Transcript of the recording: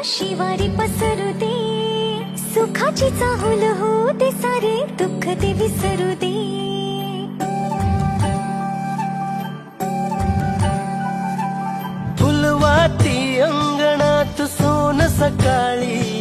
शिवारी पसरू दे, सुखाची चाहूल हो दे, सारे दुःख ते विसरू दे. फुलवाती अंगणात सोन सकाळी